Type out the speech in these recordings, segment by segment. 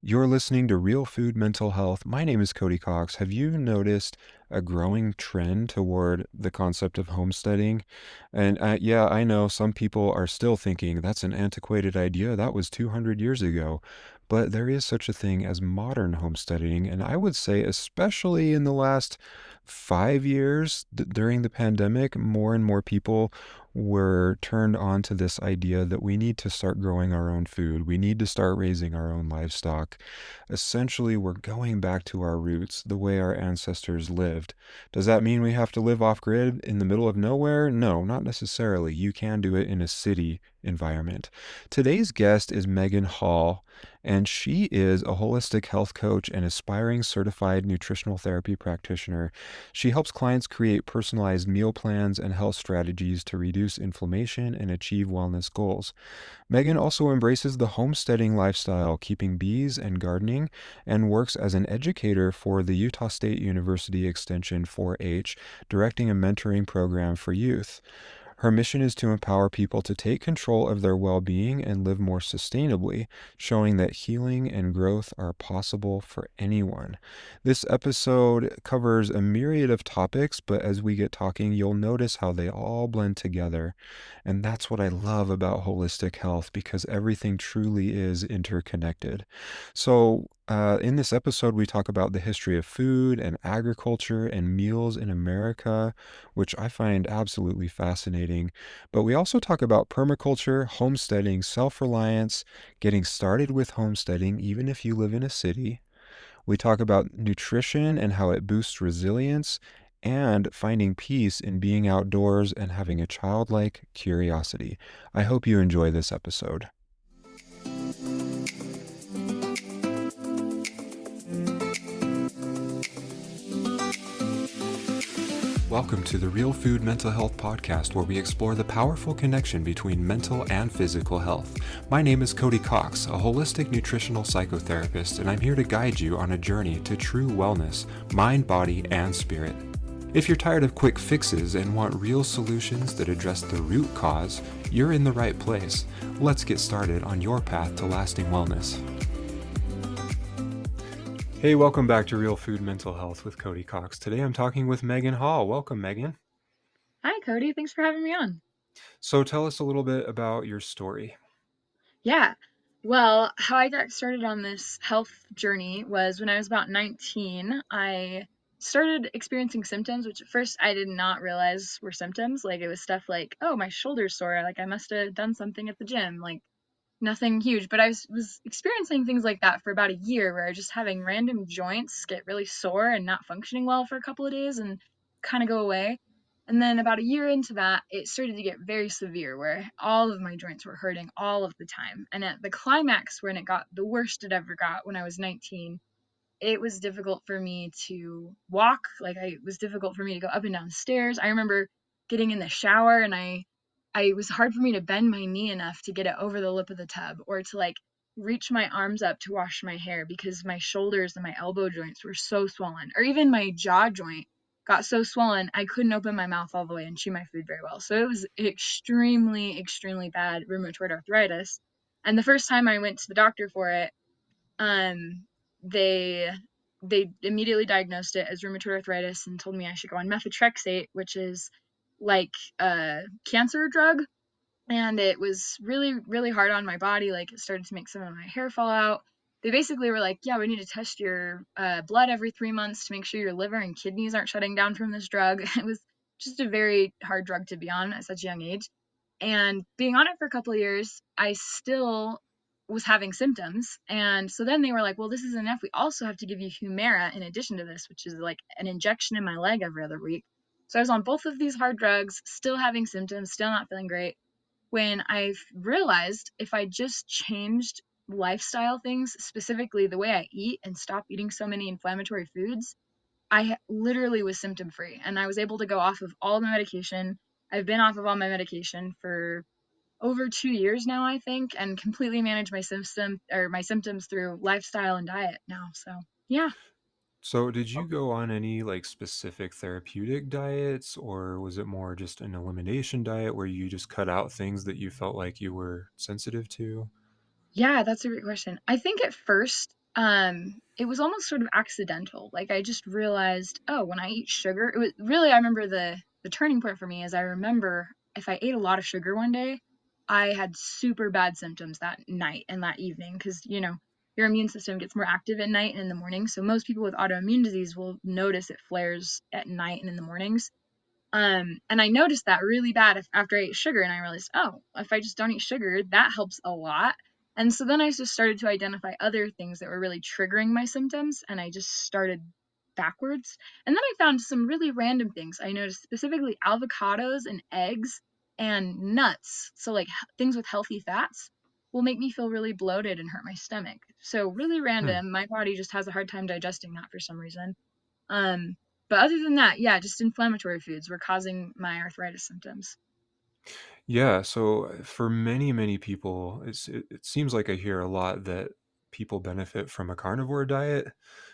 You're listening to Real Food Mental Health. My name is Cody Cox. Have you noticed a growing trend toward the concept of homesteading? And yeah, I know some people are still thinking that's an antiquated idea. That was 200 years ago. But there is such a thing as modern homesteading. And I would say, especially in the last 5 years during the pandemic, more and more people were turned on to this idea that we need to start growing our own food. We need to start raising our own livestock. Essentially, we're going back to our roots, the way our ancestors lived. Does that mean we have to live off grid in the middle of nowhere? No, not necessarily. You can do it in a city environment. Today's guest is Megan Hall, and she is a holistic health coach and aspiring certified nutritional therapy practitioner. She helps clients create personalized meal plans and health strategies to reduce inflammation and achieve wellness goals. Megan also embraces the homesteading lifestyle, keeping bees and gardening, and works as an educator for the Utah State University Extension 4-H, directing a mentoring program for youth. Her mission is to empower people to take control of their well being and live more sustainably, showing that healing and growth are possible for anyone. This episode covers a myriad of topics, but as we get talking, you'll notice how they all blend together. And that's what I love about holistic health because everything truly is interconnected. In this episode, we talk about the history of food and agriculture and meals in America, which I find absolutely fascinating. But we also talk about permaculture, homesteading, self-reliance, getting started with homesteading, even if you live in a city. We talk about nutrition and how it boosts resilience, and finding peace in being outdoors and having a childlike curiosity. I hope you enjoy this episode. Welcome to the Real Food Mental Health Podcast, where we explore the powerful connection between mental and physical health. My name is Cody Cox, a holistic nutritional psychotherapist, and I'm here to guide you on a journey to true wellness, mind, body, and spirit. If you're tired of quick fixes and want real solutions that address the root cause, you're in the right place. Let's get started on your path to lasting wellness. Hey, welcome back to Real Food Mental Health with Cody Cox. Today I'm talking with Megan Hall. Welcome, Megan. Hi, Cody. Thanks for having me on. So tell us a little bit about your story. Yeah. Well, how I got started on this health journey was when I was about 19. I started experiencing symptoms, which at first I did not realize were symptoms. Like it was stuff like, oh, my shoulder's sore. Like I must have done something at the gym. Like nothing huge. But I was experiencing things like that for about a year where I was just having random joints get really sore and not functioning well for a couple of days and kind of go away. And then about a year into that, it started to get very severe where all of my joints were hurting all of the time. And at the climax, when it got the worst it ever got when I was 19, it was difficult for me to walk. It was difficult for me to go up and down stairs. I remember getting in the shower and I it was hard for me to bend my knee enough to get it over the lip of the tub or to like reach my arms up to wash my hair because my shoulders and my elbow joints were so swollen. Or even my jaw joint got so swollen I couldn't open my mouth all the way and chew my food very well. So it was extremely, extremely bad rheumatoid arthritis. And the first time I went to the doctor for it, um, they they immediately diagnosed it as rheumatoid arthritis and told me I should go on methotrexate, which is like a cancer drug. And it was really, really hard on my body. Like it started to make some of my hair fall out. They basically were like, yeah, we need to test your blood every 3 months to make sure your liver and kidneys aren't shutting down from this drug. It was just a very hard drug to be on at such a young age. And being on it for a couple of years, I still was having symptoms. And so then they were like, well, this isn't enough. We also have to give you Humira in addition to this, which is like an injection in my leg every other week. So I was on both of these hard drugs, still having symptoms, still not feeling great. When I realized if I just changed lifestyle things, specifically the way I eat and stop eating so many inflammatory foods, I literally was symptom free and I was able to go off of all my medication. I've been off of all my medication for over 2 years now, I think, and completely manage my symptoms through lifestyle and diet now. So yeah. So did you go on any like specific therapeutic diets, or was it more just an elimination diet where you just cut out things that you felt like you were sensitive to? Yeah, that's a great question. I think at first it was almost sort of accidental. Like I just realized, oh, when I eat sugar, it was really, I remember the turning point for me is I remember if I ate a lot of sugar one day, I had super bad symptoms that night and that evening because, your immune system gets more active at night and in the morning. So most people with autoimmune disease will notice it flares at night and in the mornings. And I noticed that really bad after I ate sugar, and I realized, oh, if I just don't eat sugar, that helps a lot. And so then I just started to identify other things that were really triggering my symptoms, and I just started backwards. And then I found some really random things. I noticed specifically avocados and eggs and nuts. So, like things with healthy fats will make me feel really bloated and hurt my stomach. So, really Hmm. random. My body just has a hard time digesting that for some reason. Um, but other than that, yeah, just inflammatory foods were causing my arthritis symptoms. Yeah, so for many, many people, it seems like I hear a lot that people benefit from a carnivore diet.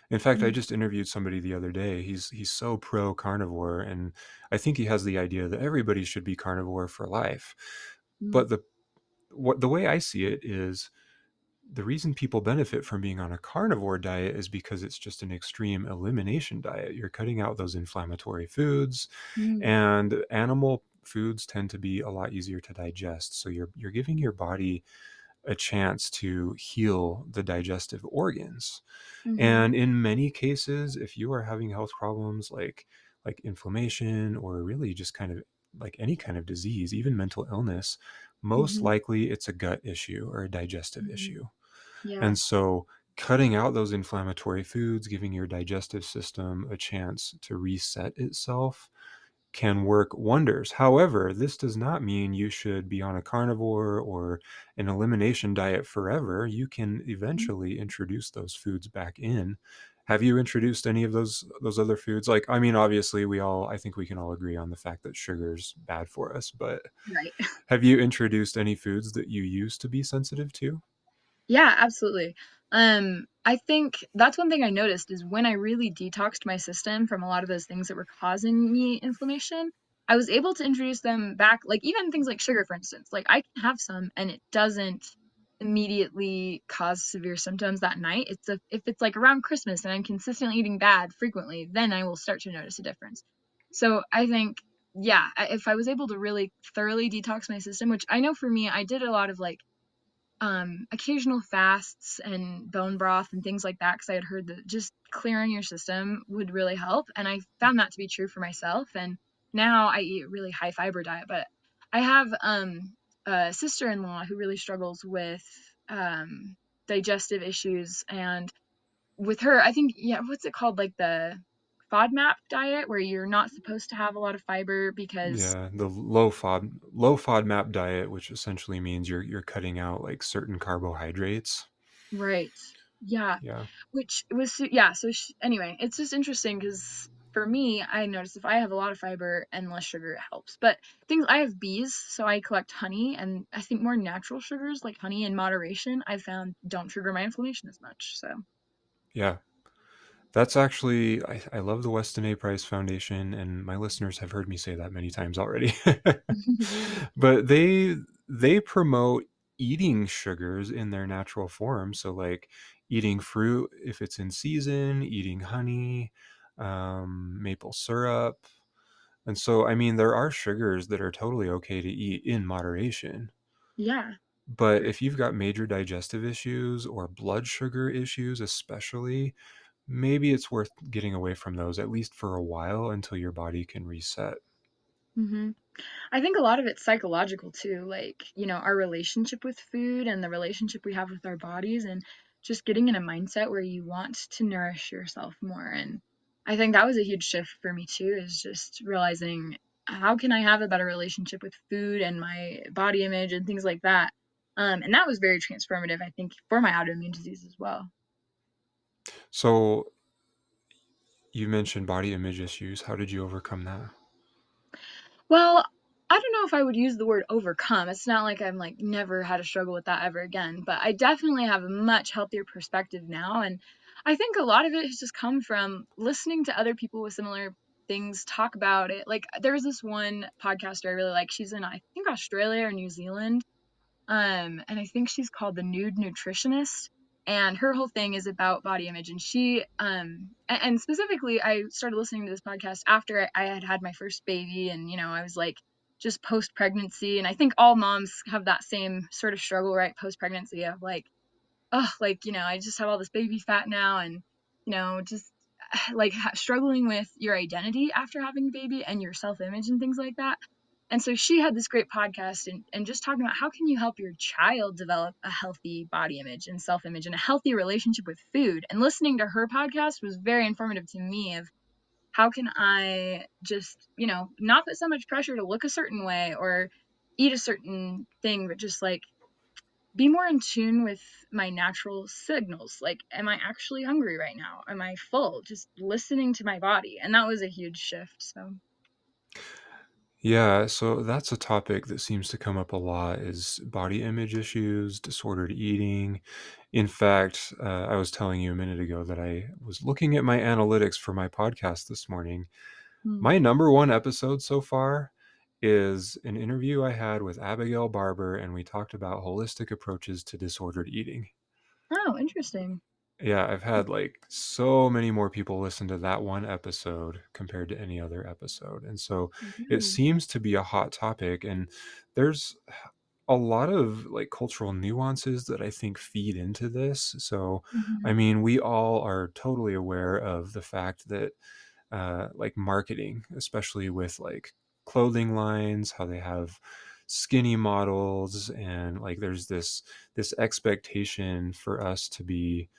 In fact, I Mm, just interviewed somebody the other day. He's so pro carnivore, and I think he has the idea that everybody should be carnivore for life. mm, But the way I see it is the reason people benefit from being on a carnivore diet is because it's just an extreme elimination diet. You're cutting out those inflammatory foods, mm, and animal foods tend to be a lot easier to digest. So you're giving your body a chance to heal the digestive organs. mhm, And in many cases, if you are having health problems like inflammation or really just kind of like any kind of disease, even mental illness, most mhm, likely it's a gut issue or a digestive mhm. issue. Yeah. And so cutting out those inflammatory foods, giving your digestive system a chance to reset itself can work wonders. However, this does not mean you should be on a carnivore or an elimination diet forever. You can Mhm. eventually introduce those foods back in. Have you introduced any of those other foods? Like, I mean, obviously I think we can all agree on the fact that sugar's bad for us, but Right. have you introduced any foods that you used to be sensitive to? Yeah, absolutely. I think that's one thing I noticed is when I really detoxed my system from a lot of those things that were causing me inflammation, I was able to introduce them back, like even things like sugar, for instance. Like I can have some and it doesn't immediately cause severe symptoms that night. If it's like around Christmas and I'm consistently eating bad frequently, then I will start to notice a difference. So I think, yeah, if I was able to really thoroughly detox my system, which I know for me, I did a lot of like occasional fasts and bone broth and things like that because I had heard that just clearing your system would really help, and I found that to be true for myself. And now I eat a really high fiber diet, but I have a sister-in-law who really struggles with digestive issues, and with her, I think, yeah, what's it called, like the FODMAP diet, where you're not supposed to have a lot of fiber because Yeah, the low FODMAP diet, which essentially means you're cutting out like certain carbohydrates. right. Yeah. Yeah. Which was yeah, so anyway, it's just interesting because for me, I noticed if I have a lot of fiber and less sugar, it helps. But things I have bees, so I collect honey, and I think more natural sugars like honey in moderation, I found don't trigger my inflammation as much. So Yeah. That's actually I love the Weston A. Price Foundation, and my listeners have heard me say that many times already. But they promote eating sugars in their natural form, so, like, eating fruit if it's in season, eating honey, maple syrup, and so, I mean, there are sugars that are totally okay to eat in moderation, yeah. but For, if you've got major digestive issues or blood sugar issues especially, maybe it's worth getting away from those at least for a while until your body can reset. hmm I think a lot of it's psychological too, like, our relationship with food and the relationship we have with our bodies, and just getting in a mindset where you want to nourish yourself more. And I think that was a huge shift for me too, is just realizing how can I have a better relationship with food and my body image and things like that. And that was very transformative, I think, for my autoimmune disease as well. So you mentioned body image issues. How did you overcome that? Well, I don't know if I would use the word overcome. It's not like I'm like never had a struggle with that ever again, but I definitely have a much healthier perspective now. And I think a lot of it has just come from listening to other people with similar things talk about it. Like there's this one podcaster I really like. She's in, I think, Australia or New Zealand. And I think she's called the Nude Nutritionist. and her whole thing is about body image. And and specifically, I started listening to this podcast after I had had my first baby, and I was like just post pregnancy, and I think all moms have that same sort of struggle, right, post pregnancy, of like, oh, like, I just have all this baby fat now, and just like struggling with your identity after having a baby and your self image and things like that. And so she had this great podcast, and just talking about how can you help your child develop a healthy body image and self image and a healthy relationship with food. And listening to her podcast was very informative to me of how can I just, not put so much pressure to look a certain way or eat a certain thing, but just like be more in tune with my natural signals. Like, am I actually hungry right now? Am I full? Just listening to my body. And that was a huge shift. So, Yeah, so that's a topic that seems to come up a lot is body image issues, disordered eating. In fact, I was telling you a minute ago that I was looking at my analytics for my podcast this morning. mm. My number one episode so far is an interview I had with Abigail Barber, and we talked about holistic approaches to disordered eating. Oh, interesting. Yeah, I've had like so many more people listen to that one episode compared to any other episode. And so it Really? seems to be a hot topic. And there's a lot of like cultural nuances that I think feed into this. So, I Hmm. mean, we all are totally aware of the fact that like marketing, especially with like clothing lines, how they have skinny models, and like there's this expectation for us to be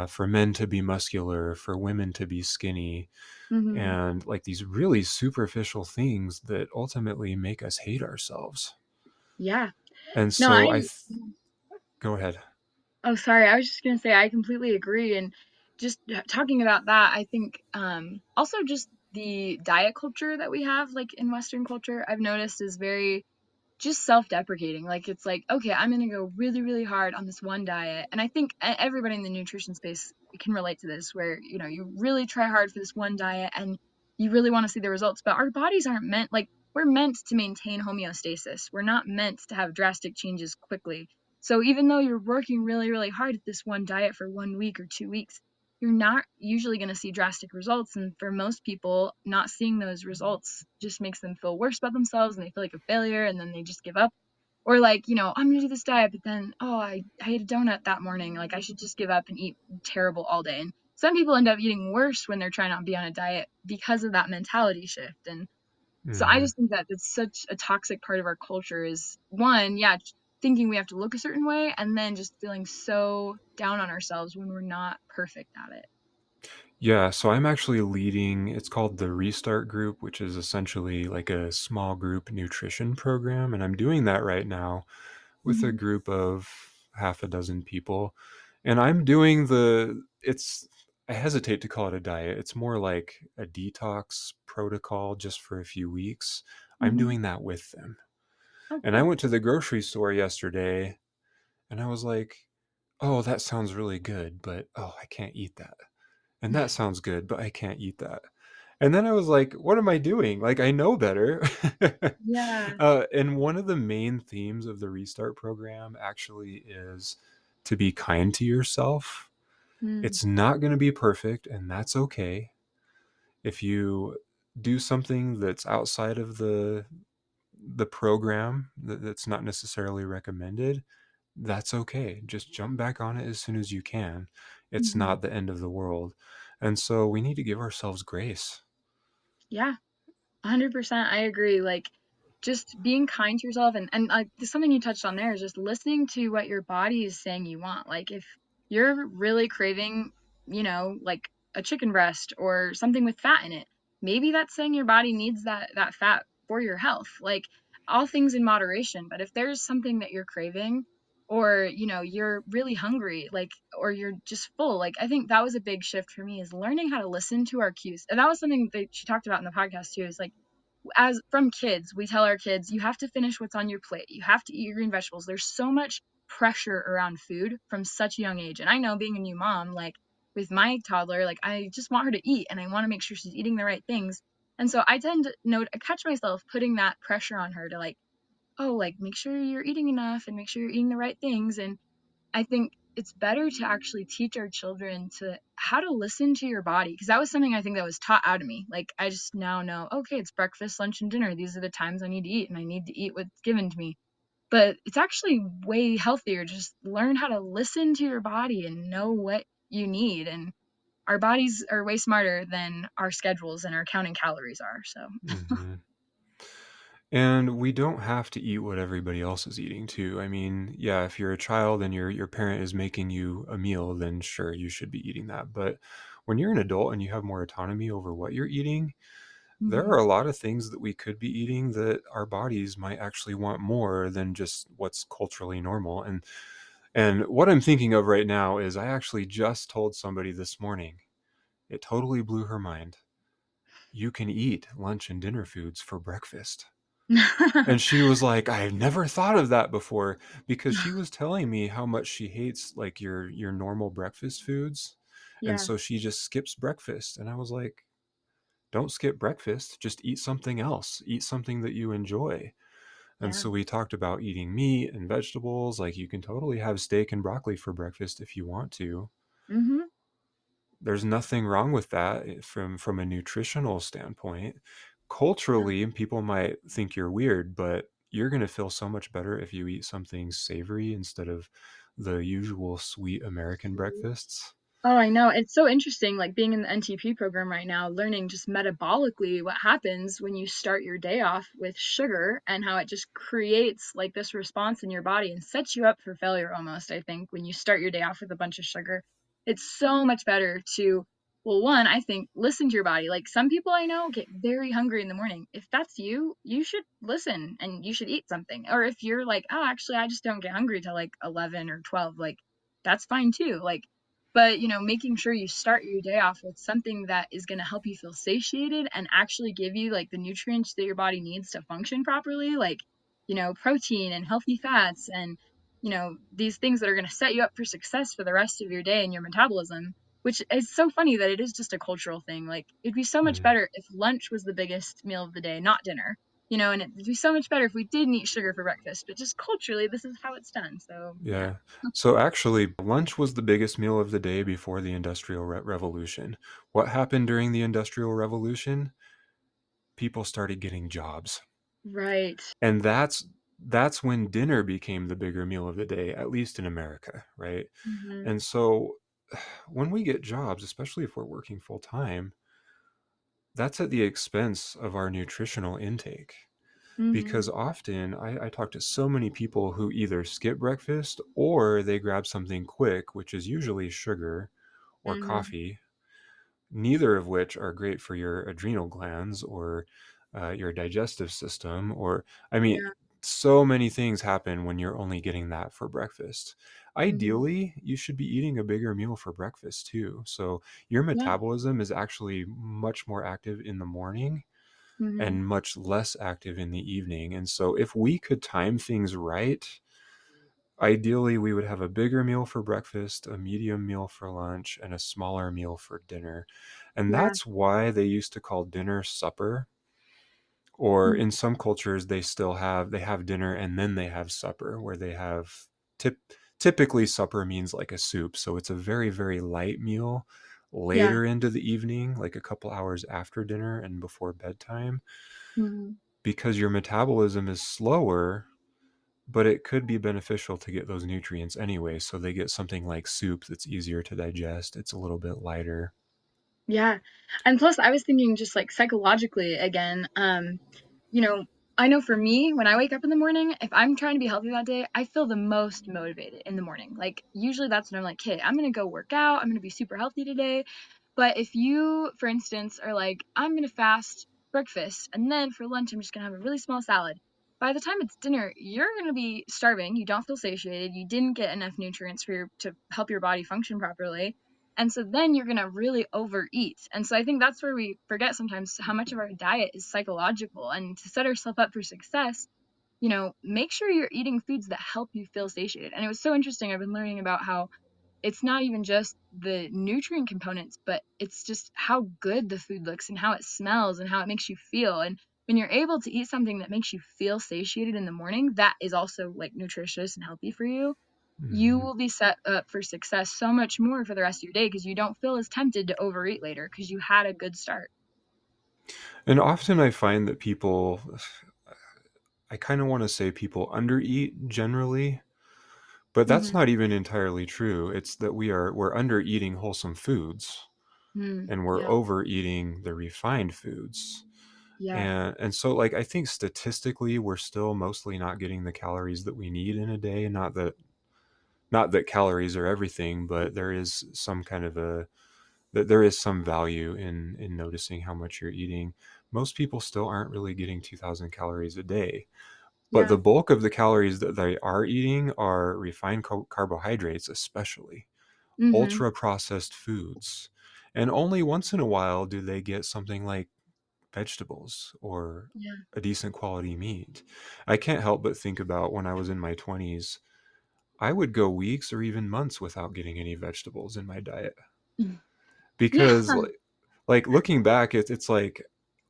for men to be muscular, for women to be skinny, Hmm. and like these really superficial things that ultimately make us hate ourselves. Yeah. And No, so go ahead. oh, sorry. I was just going to say, I completely agree. And just talking about that, I think also just the diet culture that we have, like in Western culture, I've noticed is very just self-deprecating. Like it's like, okay, I'm gonna go really, really hard on this one diet. And I think everybody in the nutrition space can relate to this, where you really try hard for this one diet and you really want to see the results, but our bodies aren't meant, like, we're meant to maintain homeostasis. We're not meant to have drastic changes quickly. So even though you're working really, really hard at this one diet for 1 week or 2 weeks, you're not usually going to see drastic results. And for most people, not seeing those results just makes them feel worse about themselves and they feel like a failure, and then they just give up. Or like, I'm gonna do this diet, but then, oh, I ate a donut that morning. Like I should just give up and eat terrible all day. And some people end up eating worse when they're trying to be on a diet because of that mentality shift. And so I Hmm. just think that it's such a toxic part of our culture is one, yeah, thinking we have to look a certain way, and then just feeling so down on ourselves when we're not perfect at it. Yeah, so I'm actually leading, it's called the Restart Group, which is essentially like a small group nutrition program. And I'm doing that right now with a Hmm. group of half a dozen people. And I'm doing I hesitate to call it a diet. It's more like a detox protocol just for a few weeks. I'm Hmm. doing that with them. Oh, And I cool. went to the grocery store yesterday and I was like, oh, that sounds really good, but oh, I can't eat that. And that sounds good, but I can't eat that. And then I was like, what am I doing? Like, I know better. Yeah. And one of the main themes of the Restart program actually is to be kind to yourself. Mm. It's not going to be perfect, and that's okay. If you do something that's outside of the program that's not necessarily recommended, that's okay. Just jump back on it as soon as you can. It's Hmm. not the end of the world. And so we need to give ourselves grace. Yeah. 100%, I agree. Like, just being kind to yourself, and like something you touched on there is just listening to what your body is saying you want. Like, if you're really craving, like a chicken breast or something with fat in it, maybe that's saying your body needs that fat for your health. Like, all things in moderation. But if there's something that you're craving, or you're really hungry, like, or you're just full, like, I think that was a big shift for me, is learning how to listen to our cues. And that was something that she talked about in the podcast too, is like, as from kids, we tell our kids, you have to finish what's on your plate. You have to eat your green vegetables. There's so much pressure around food from such a young age. And I know, being a new mom, like with my toddler, like I just want her to eat and I want to make sure she's eating the right things. And so I tend to catch myself putting that pressure on her to, like, oh, like, make sure you're eating enough and make sure you're eating the right things. And I think it's better to actually teach our children to how to listen to your body, because that was something I think that was taught out of me. Like I just now know, okay, it's breakfast, lunch, and dinner. These are the times I need to eat, and I need to eat what's given to me. But it's actually way healthier. Just learn how to listen to your body and know what you need. And our bodies are way smarter than our schedules and our counting calories are. So, Hmm. And we don't have to eat what everybody else is eating too. I mean, yeah, if you're a child and your parent is making you a meal, then sure, you should be eating that. But when you're an adult and you have more autonomy over what you're eating, there mhm. are a lot of things that we could be eating that our bodies might actually want more than just what's culturally normal. And what I'm thinking of right now is I actually just told somebody this morning. It totally blew her mind. You can eat lunch and dinner foods for breakfast. And she was like, "I've never thought of that before," because she was telling me how much she hates like your normal breakfast foods. And Yeah, so she just skips breakfast. And I was like, "Don't skip breakfast, just eat something else. Eat something that you enjoy." And yeah. so we talked about eating meat and vegetables. Like you can totally have steak and broccoli for breakfast if you want to. Mhm. There's nothing wrong with that from a nutritional standpoint. Yeah, Culturally, people might think you're weird, but you're going to feel so much better if you eat something savory instead of the usual sweet American sweet. breakfasts. Oh, I know. It's so interesting, like being in the NTP program right now, learning just metabolically what happens when you start your day off with sugar and how it just creates like this response in your body and sets you up for failure almost, I think, when you start your day off with a bunch of sugar. It's so much better to, well, one, I think, listen to your body. Like some people I know get very hungry in the morning. If that's you, you should listen and you should eat something. Or if you're like, oh, actually, I just don't get hungry till like 11 or 12, like that's fine too. Like, but making sure you start your day off with something that is going to help you feel satiated and actually give you like the nutrients that your body needs to function properly, like protein and healthy fats and these things that are going to set you up for success for the rest of your day and your metabolism, which is so funny that it is just a cultural thing. Like it'd be so much Mm, better if lunch was the biggest meal of the day, not dinner. And it'd be so much better if we didn't eat sugar for breakfast, but just culturally this is how it's done. So yeah. yeah. So actually, lunch was the biggest meal of the day before the Industrial Revolution. What happened during the Industrial Revolution? People started getting jobs. Right. And that's when dinner became the bigger meal of the day, at least in America, right? Mhm. And so when we get jobs, especially if we're working full time, that's at the expense of our nutritional intake. Because Mhm. often I talk to so many people who either skip breakfast or they grab something quick, which is usually sugar or Mhm. coffee, neither of which are great for your adrenal glands or your digestive system. Or, I mean, Yeah. so many things happen when you're only getting that for breakfast. Mhm. Ideally, you should be eating a bigger meal for breakfast too. So your Yeah. metabolism is actually much more active in the morning Mhm. and much less active in the evening. And so if we could time things right, ideally, we would have a bigger meal for breakfast, a medium meal for lunch, and a smaller meal for dinner. And Yeah. that's why they used to call dinner supper. Or Mhm. in some cultures, they have dinner and then they have supper, where they have typically supper means like a soup. So it's a very, very light meal Yeah. later into the evening, like a couple hours after dinner and before bedtime, Mhm. because your metabolism is slower, but it could be beneficial to get those nutrients anyway. So they get something like soup that's easier to digest. It's a little bit lighter. Yeah. And plus I was thinking just like psychologically again, you know, I know for me, when I wake up in the morning, if I'm trying to be healthy that day, I feel the most motivated in the morning. Like usually that's when I'm like, "Hey, I'm going to go work out. I'm going to be super healthy today." But if you, for instance, are like, "I'm going to fast breakfast and then for lunch I'm just going to have a really small salad." By the time it's dinner, you're going to be starving. You don't feel satiated. You didn't get enough nutrients for to help your body function properly. And so then you're gonna really overeat. And so I think that's where we forget sometimes how much of our diet is psychological. And to set ourselves up for success, make sure you're eating foods that help you feel satiated. And it was so interesting. I've been learning about how it's not even just the nutrient components, but it's just how good the food looks and how it smells and how it makes you feel. And when you're able to eat something that makes you feel satiated in the morning, that is also like nutritious and healthy for you. you Mhm. will be set up for success so much more for the rest of your day because you don't feel as tempted to overeat later because you had a good start. And often I find that people, I kind of want to say people undereat generally, but that's Mhm. not even entirely true. It's that we're under eating wholesome foods Mm. and we're Yeah. overeating the refined foods. Yeah. And so like I think statistically we're still mostly not getting the calories that we need in a day. Not that calories are everything, but there is some kind of a that there is some value in noticing how much you're eating. Most people still aren't really getting 2,000 calories a day, but Yeah. the bulk of the calories that they are eating are refined carbohydrates, especially Mhm. ultra processed foods. And only once in a while do they get something like vegetables or Yeah. a decent quality meat. I can't help but think about when I was in my 20s, I would go weeks or even months without getting any vegetables in my diet Mm. Yeah. because like looking back it's like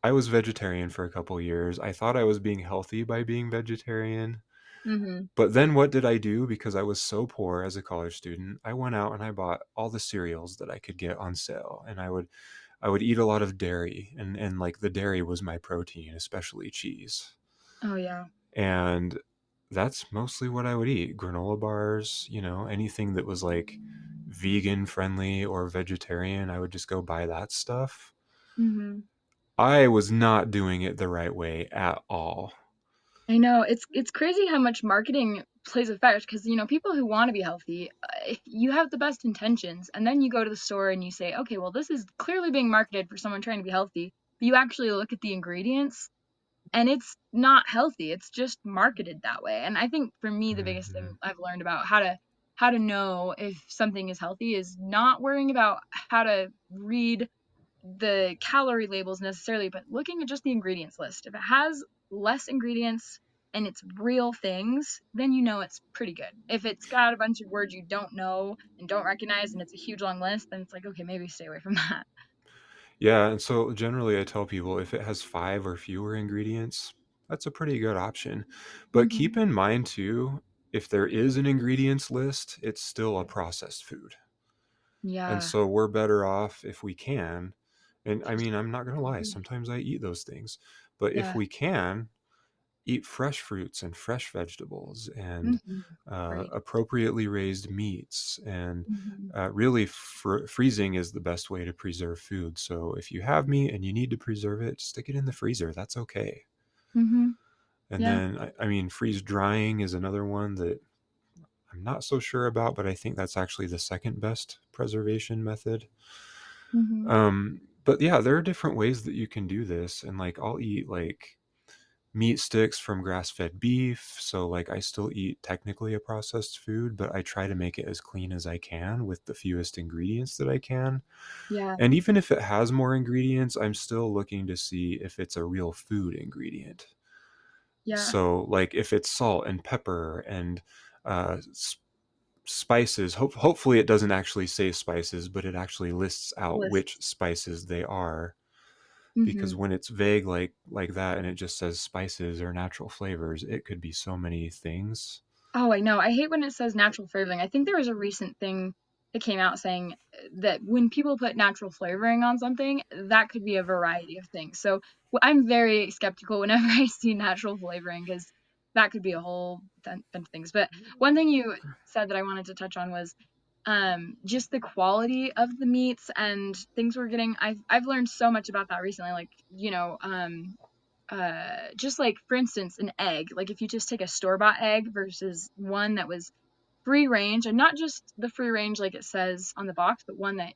I was vegetarian for a couple years. I thought I was being healthy by being vegetarian. Mhm. But then what did I do because I was so poor as a college student? I went out and I bought all the cereals that I could get on sale and I would eat a lot of dairy and like the dairy was my protein, especially cheese. Oh, yeah. And that's mostly what I would eat. Granola bars, anything that was like vegan friendly or vegetarian, I would just go buy that stuff. Mhm. I was not doing it the right way at all. I know, it's crazy how much marketing plays a factor because, people who wanna be healthy, you have the best intentions, and then you go to the store and you say, "Okay, well, this is clearly being marketed for someone trying to be healthy," but you actually look at the ingredients, and it's not healthy, it's just marketed that way, and I think for me, the biggest thing Mhm. I've learned about how to know if something is healthy is not worrying about how to read the calorie labels necessarily, but looking at just the ingredients list. If it has less ingredients and it's real things, then you know it's pretty good. If it's got a bunch of words you don't know and don't recognize and it's a huge long list, then it's like, okay, maybe stay away from that. Yeah, and so generally I tell people if it has 5 or fewer ingredients, that's a pretty good option. But keep Mhm. in mind too, if there is an ingredients list, it's still a processed food. And Yeah. so we're better off if we can. And I mean, I'm not going to lie, sometimes I eat those things. But if Yeah. we can, eat fresh fruits and fresh vegetables and Mhm. Right. appropriately raised meats. And Mhm. really, freezing is the best way to preserve food. So if you have meat and you need to preserve it, stick it in the freezer. That's okay. Mhm. And Yeah. then, I mean, freeze drying is another one that I'm not so sure about, but I think that's actually the second best preservation method. Mhm. But yeah, there are different ways that you can do this. And like, I'll eat like meat sticks from grass-fed beef. So like I still eat technically a processed food, but I try to make it as clean as I can with the fewest ingredients that I can. Yeah. And even if it has more ingredients, I'm still looking to see if it's a real food ingredient. Yeah. So like if it's salt and pepper and uh, spices, hopefully it doesn't actually say spices, but it actually lists out which Lists. spices they are. Because Mhm. when it's vague like that and it just says spices or natural flavors, it could be so many things. Oh, I know. I hate when it says natural flavoring. I think there was a recent thing that came out saying that when people put natural flavoring on something, that could be a variety of things. So I'm very skeptical whenever I see natural flavoring because that could be a whole bunch of things. But one thing you said that I wanted to touch on was just the quality of the meats and things we're getting. I've learned so much about that recently. Like, just like for instance an egg, like if you just take a store bought egg versus one that was free range, and not just the free range like it says on the box, but one that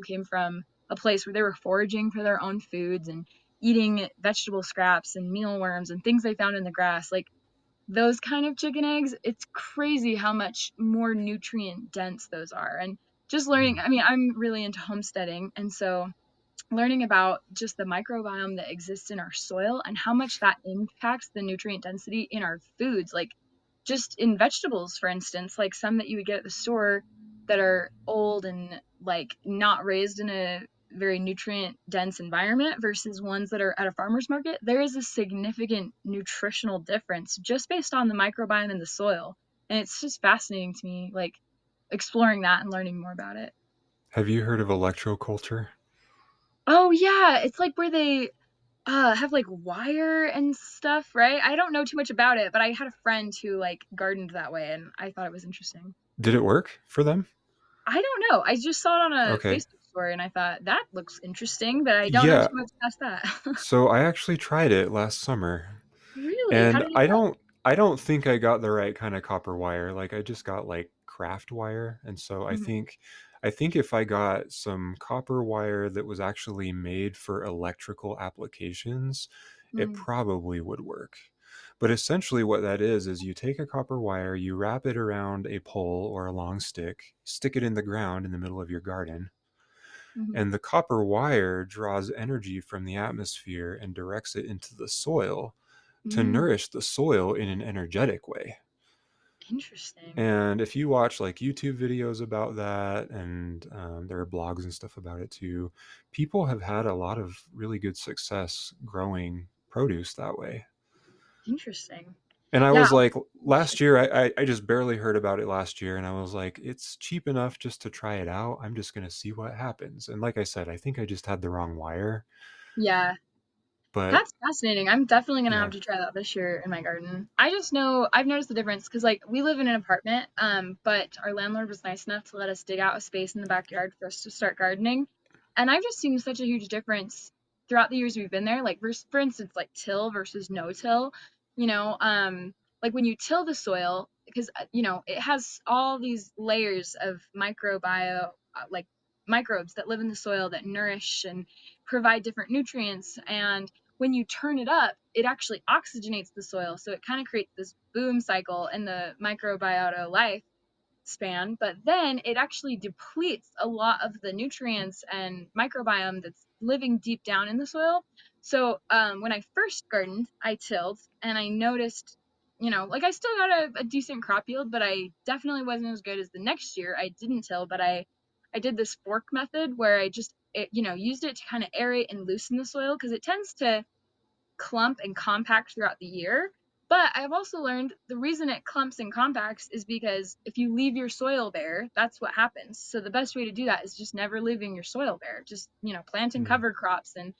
came from a place where they were foraging for their own foods and eating vegetable scraps and mealworms and things they found in the grass, like those kind of chicken eggs, it's crazy how much more nutrient dense those are. And just learning, Mm. I mean, I'm really into homesteading, and so learning about just the microbiome that exists in our soil and how much that impacts the nutrient density in our foods. Like just in vegetables, for instance, like some that you would get at the store that are old and like not raised in a very nutrient dense environment versus ones that are at a farmer's market, there is a significant nutritional difference just based on the microbiome in the soil. And it's just fascinating to me, like exploring that and learning more about it. Have you heard of electroculture? Oh yeah, it's like where they have like wire and stuff, right? I don't know too much about it, but I had a friend who like gardened that way and I thought it was interesting. Did it work for them? I don't know. I just saw it on a Okay. Facebook story and I thought that looks interesting, but I don't know Yeah. too much past that. So I actually tried it last summer, Really? How and did it go? I don't think I got the right kind of copper wire. Like I just got like craft wire, and so Mhm. I think if I got some copper wire that was actually made for electrical applications, it Mm, probably would work. But essentially what that is you take a copper wire, you wrap it around a pole or a long stick, stick it in the ground in the middle of your garden, mhm. and the copper wire draws energy from the atmosphere and directs it into the soil to Mm, nourish the soil in an energetic way. interesting. And if you watch like YouTube videos about that, and there are blogs and stuff about it too, people have had a lot of really good success growing produce that way. Interesting. And I Yeah, was I'll like, research. last year, I just barely heard about it last year. And I was like, it's cheap enough just to try it out. I'm just going to see what happens. And like I said, I think I just had the wrong wire. Yeah. But That's fascinating. I'm definitely gonna have yeah. to try that this year in my garden. I just know I've noticed the difference because like we live in an apartment, but our landlord was nice enough to let us dig out a space in the backyard for us to start gardening. And I've just seen such a huge difference throughout the years we've been there. Like for instance, like till versus no till, you know, like when you till the soil, because it has all these layers of like microbes that live in the soil that nourish and provide different nutrients. And when you turn it up, it actually oxygenates the soil. So it kind of creates this boom cycle in the microbiota life span, but then it actually depletes a lot of the nutrients and microbiome that's living deep down in the soil. So when I first gardened, I tilled and I noticed, like I still got a decent crop yield, but I definitely wasn't as good as the next year. I didn't till, but I did this fork method where I just used it to kind of aerate and loosen the soil because it tends to clump and compact throughout the year. But I've also learned the reason it clumps and compacts is because if you leave your soil bare, that's what happens. So the best way to do that is just never leaving your soil bare. Just, planting Mm. cover crops. And,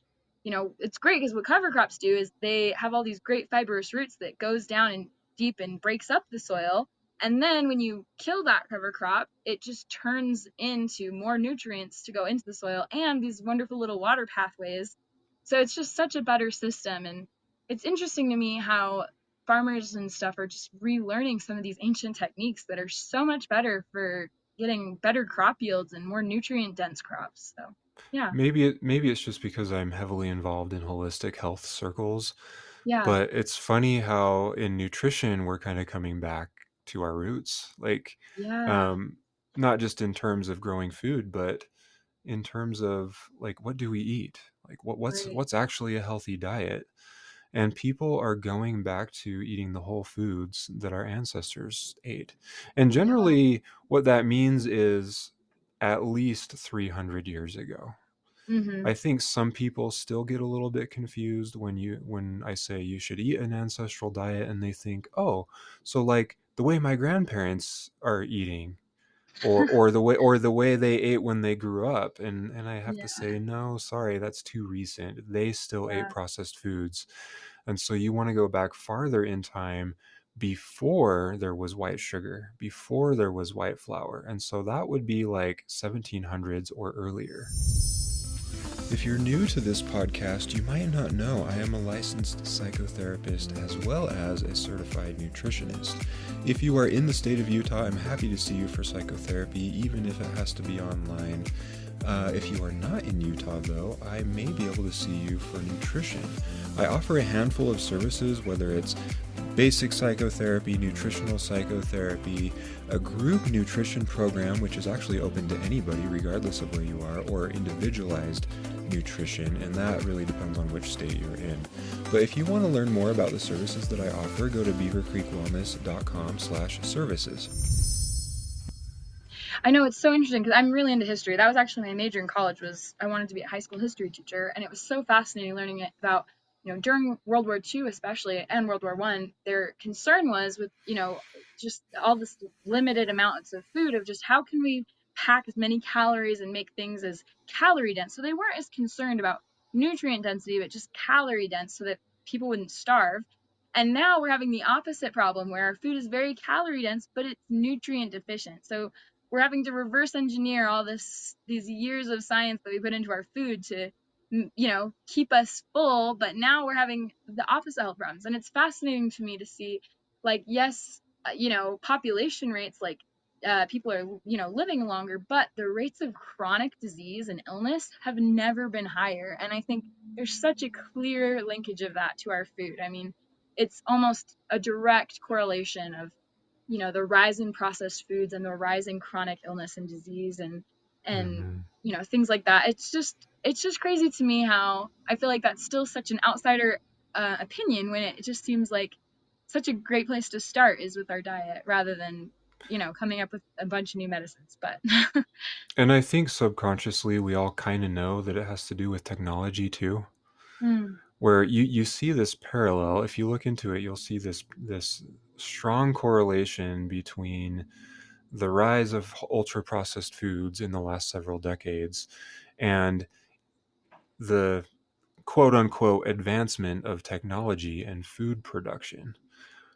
it's great because what cover crops do is they have all these great fibrous roots that goes down and deep and breaks up the soil. And then when you kill that cover crop, it just turns into more nutrients to go into the soil and these wonderful little water pathways. So it's just such a better system. And it's interesting to me how farmers and stuff are just relearning some of these ancient techniques that are so much better for getting better crop yields and more nutrient dense crops. So, yeah. Maybe it's just because I'm heavily involved in holistic health circles, Yeah. but it's funny how in nutrition we're kind of coming back to our roots. Like Yeah. um not just in terms of growing food, but in terms of like what do we eat? Like Right. what's actually a healthy diet? And people are going back to eating the whole foods that our ancestors ate. And Yeah. generally what that means is at least 300 years ago. Mhm. I think some people still get a little bit confused when I say you should eat an ancestral diet, and they think, "Oh, so like the way my grandparents are eating, or the way they ate when they grew up." And I have to Yeah. say, "No, sorry, that's too recent. They still ate Yeah. processed foods." And so you want to go back farther in time, before there was white sugar, before there was white flour. And so that would be like 1700s or earlier. If you're new to this podcast, you might not know I am a licensed psychotherapist as well as a certified nutritionist. If you are in the state of Utah, I'm happy to see you for psychotherapy, even if it has to be online. If you are not in Utah, though, I may be able to see you for nutrition. I offer a handful of services, whether it's basic psychotherapy, nutritional psychotherapy, a group nutrition program, which is actually open to anybody, regardless of where you are, or individualized nutrition, and that really depends on which state you're in. But if you want to learn more about the services that I offer, go to beavercreekwellness.com/services. I know it's so interesting because I'm really into history. That was actually my major in college was I wanted to be a high school history teacher, and it was so fascinating learning about during World War II, especially, and World War One, their concern was with, just all this limited amounts of food, of just how can we pack as many calories and make things as calorie dense. So they weren't as concerned about nutrient density, but just calorie dense so that people wouldn't starve. And now we're having the opposite problem where our food is very calorie dense, but it's nutrient deficient. So we're having to reverse engineer all these years of science that we put into our food to keep us full, but now we're having the opposite health problems. And it's fascinating to me to see, like, yes, population rates, like, people are, living longer, but the rates of chronic disease and illness have never been higher. And I think there's such a clear linkage of that to our food. I mean, it's almost a direct correlation of, the rise in processed foods and the rise in chronic illness and disease, and Hmm. things like that. It's just crazy to me how I feel like that's still such an outsider opinion, when it just seems like such a great place to start is with our diet, rather than coming up with a bunch of new medicines. But And I think subconsciously we all kind of know that it has to do with technology too. mm, Where you see this parallel. If you look into it, you'll see this strong correlation between the rise of ultra processed foods in the last several decades and the quote unquote advancement of technology and food production.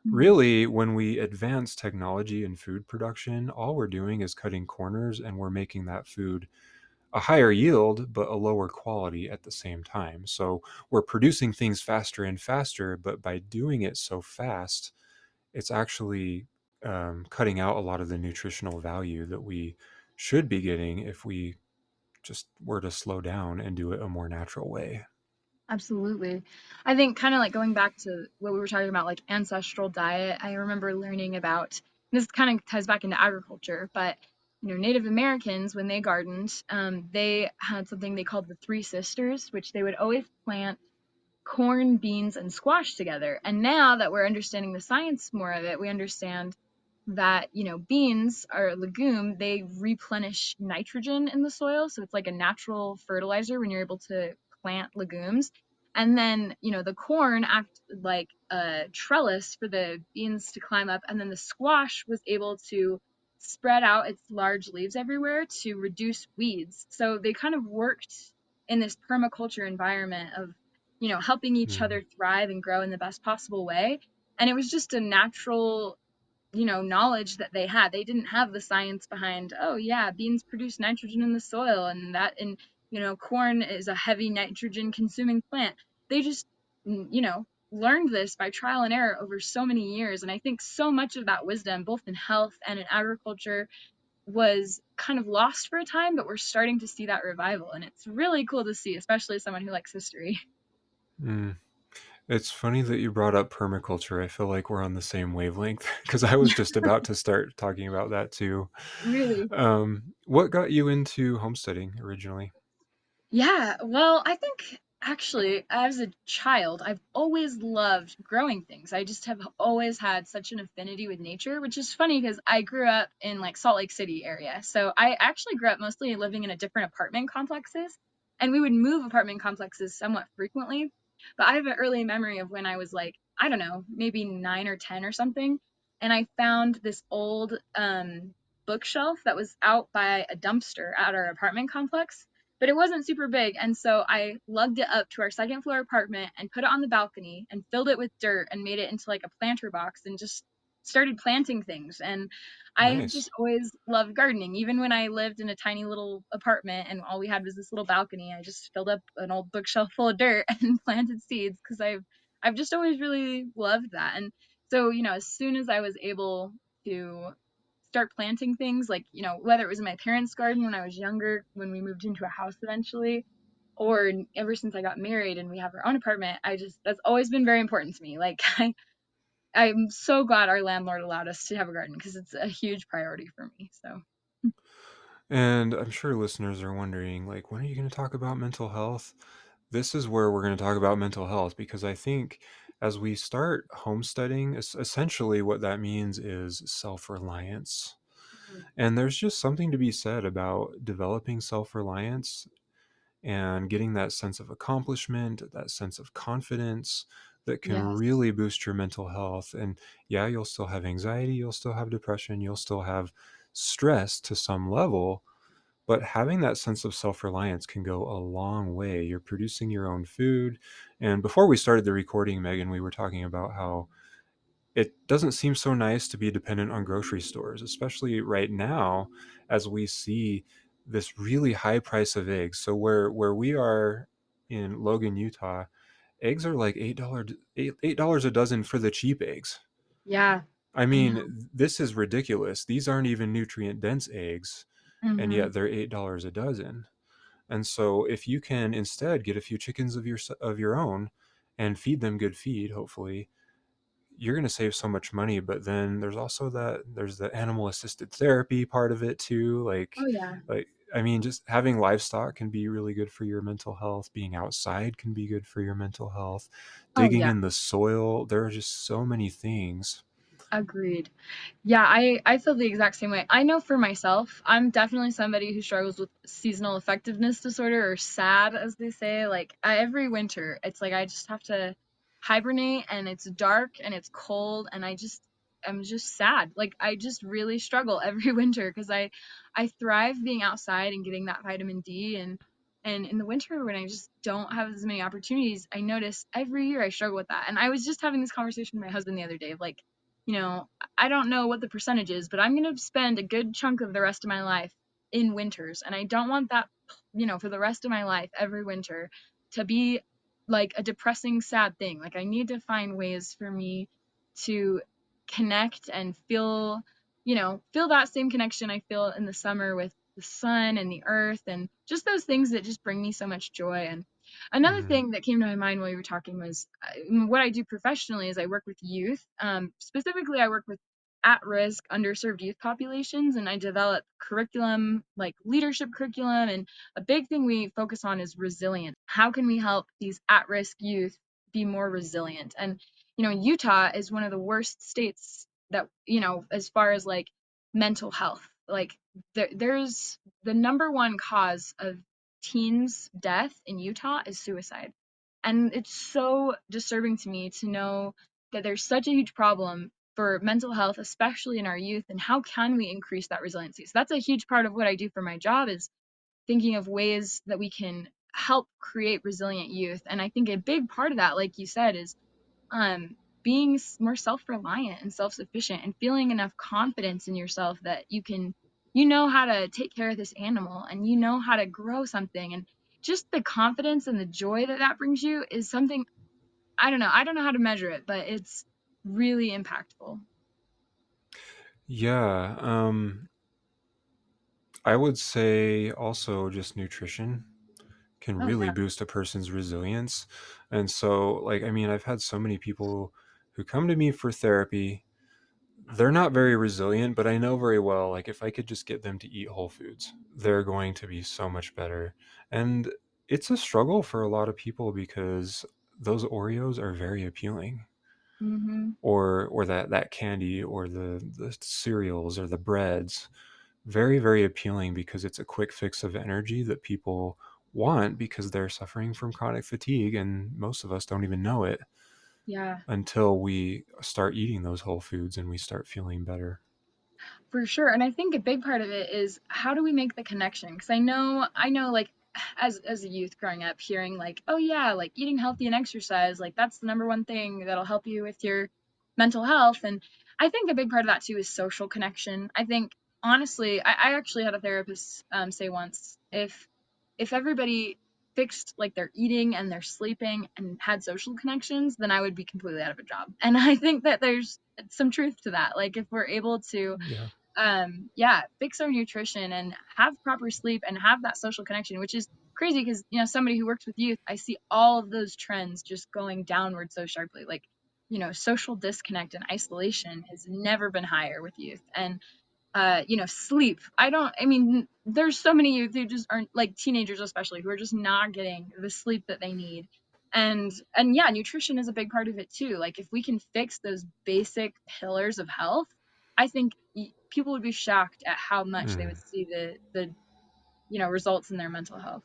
mm, Really, when we advance technology and food production, all we're doing is cutting corners, and we're making that food a higher yield but a lower quality at the same time. So we're producing things faster and faster, but by doing it so fast, it's actually cutting out a lot of the nutritional value that we should be getting if we just were to slow down and do it a more natural way. absolutely. I think, kind of like going back to what we were talking about, like ancestral diet, I remember learning about, this kind of ties back into agriculture, but Native Americans, when they gardened, they had something they called the Three Sisters, which they would always plant corn, beans, and squash together. And now that we're understanding the science more of it, we understand that, beans are a legume, they replenish nitrogen in the soil. So it's like a natural fertilizer when you're able to plant legumes. And then, the corn act like a trellis for the beans to climb up. And then the squash was able to spread out its large leaves everywhere to reduce weeds. So they kind of worked in this permaculture environment of helping each Mm. other thrive and grow in the best possible way. And it was just a natural, knowledge that they had. They didn't have the science behind, oh yeah, beans produce nitrogen in the soil, and corn is a heavy nitrogen consuming plant. They just, learned this by trial and error over so many years. And I think so much of that wisdom, both in health and in agriculture, was kind of lost for a time, but we're starting to see that revival. And it's really cool to see, especially as someone who likes history. Mm. It's funny that you brought up permaculture. I feel like we're on the same wavelength because I was just about to start talking about that too. Really. What got you into homesteading originally? Yeah, well, I think actually, as a child, I've always loved growing things. I just have always had such an affinity with nature, which is funny because I grew up in like Salt Lake City area. So I actually grew up mostly living in a different apartment complexes, and we would move apartment complexes somewhat frequently. But I have an early memory of when I was like, I don't know, maybe 9 or 10 or something, and I found this old bookshelf that was out by a dumpster at our apartment complex, but it wasn't super big. And so I lugged it up to our second floor apartment and put it on the balcony and filled it with dirt and made it into like a planter box and just started planting things. And I have just Nice. always loved gardening. Even when I lived in a tiny little apartment and all we had was this little balcony, I just filled up an old bookshelf full of dirt and planted seeds because I've just always really loved that. And so, as soon as I was able to start planting things, like, whether it was in my parents' garden when I was younger, when we moved into a house eventually, or ever since I got married and we have our own apartment, that's always been very important to me. Like, I'm so glad our landlord allowed us to have a garden because it's a huge priority for me. So, And I'm sure listeners are wondering, like, when are you going to talk about mental health? This is where we're going to talk about mental health because I think as we start homesteading, essentially what that means is self reliance. mm, And there's just something to be said about developing self reliance and getting that sense of accomplishment, that sense of confidence that can Yes. really boost your mental health. And yeah, you'll still have anxiety, you'll still have depression, you'll still have stress to some level, but having that sense of self-reliance can go a long way. You're producing your own food. And before we started the recording, Megan, we were talking about how it doesn't seem so nice to be dependent on grocery stores, especially right now as we see this really high price of eggs. So where we are in Logan, Utah, eggs are like $8 a dozen for the cheap eggs. Yeah, I I know. mean, this is ridiculous. These aren't even nutrient dense eggs, and Hmm. yet they're $8 a dozen. And so if you can instead get a few chickens of your own and feed them good feed, hopefully, you're going to save so much money. But then there's the animal assisted therapy part of it too. Oh yeah. Like, I mean, just having livestock can be really good for your mental health. Being outside can be good for your mental health. Oh Digging yeah. in the soil. There are just so many things. Agreed. Yeah, I feel the exact same way. I know for myself, I'm definitely somebody who struggles with seasonal affectiveness disorder, or SAD as they say. Like every winter, it's like I just have to hibernate, and it's dark and it's cold, and I'm just sad. Like I just really struggle every winter because I thrive being outside and getting that vitamin D, and in the winter when I just don't have as many opportunities, I notice every year I struggle with that. And I was just having this conversation with my husband the other day of like, you know, I don't know what the percentage is, but I'm going to spend a good chunk of the rest of my life in winters. And I don't want that, for the rest of my life, every winter, to be like a depressing, sad thing. Like, I need to find ways for me to connect and feel, feel that same connection I feel in the summer with the sun and the earth and just those things that just bring me so much joy. And another Mm, thing that came to my mind while you were talking was what I do professionally is I work with youth. Specifically, I work with at-risk, underserved youth populations, and I develop curriculum like leadership curriculum. And a big thing we focus on is resilience. How can we help these at-risk youth be more resilient? And Utah is one of the worst states that as far as like mental health. Like there's the number one cause of teens' death in Utah is suicide. And it's so disturbing to me to know that there's such a huge problem for mental health, especially in our youth, and how can we increase that resiliency? So that's a huge part of what I do for my job is thinking of ways that we can help create resilient youth. And I think a big part of that, like you said, is being more self-reliant and self-sufficient and feeling enough confidence in yourself that you know how to take care of this animal and you know how to grow something. And just the confidence and the joy that that brings you is something I don't know how to measure it, but it's really impactful. yeah. I would say also just nutrition can Oh really yeah. boost a person's resilience. And so, like, I mean, I've had so many people who come to me for therapy. They're not very resilient, but I know very well, like, if I could just get them to eat whole foods, they're going to be so much better. And it's a struggle for a lot of people because those Oreos are very appealing. Mhm. Or that candy or the cereals or the breads, very, very appealing because it's a quick fix of energy that people want because they're suffering from chronic fatigue, and most of us don't even know it Yeah. until we start eating those whole foods and we start feeling better. For sure. And I think a big part of it is how do we make the connection? Because I know like as a youth growing up hearing like, oh yeah, like eating healthy and exercise, like that's the number one thing that'll help you with your mental health. And I think a big part of that too is social connection. I think honestly, I actually had a therapist say once, if everybody fixed like their eating and their sleeping and had social connections, then I would be completely out of a job. And I think that there's some truth to that. Like if we're able to Yeah. yeah, fix our nutrition and have proper sleep and have that social connection, which is crazy because somebody who works with youth, I see all of those trends just going downward so sharply. Like social disconnect and isolation has never been higher with youth. And sleep, I mean there's so many youth who just aren't, like teenagers especially, who are just not getting the sleep that they need. And yeah, nutrition is a big part of it too. Like if we can fix those basic pillars of health, I think people would be shocked at how much they Mm. would see the results in their mental health.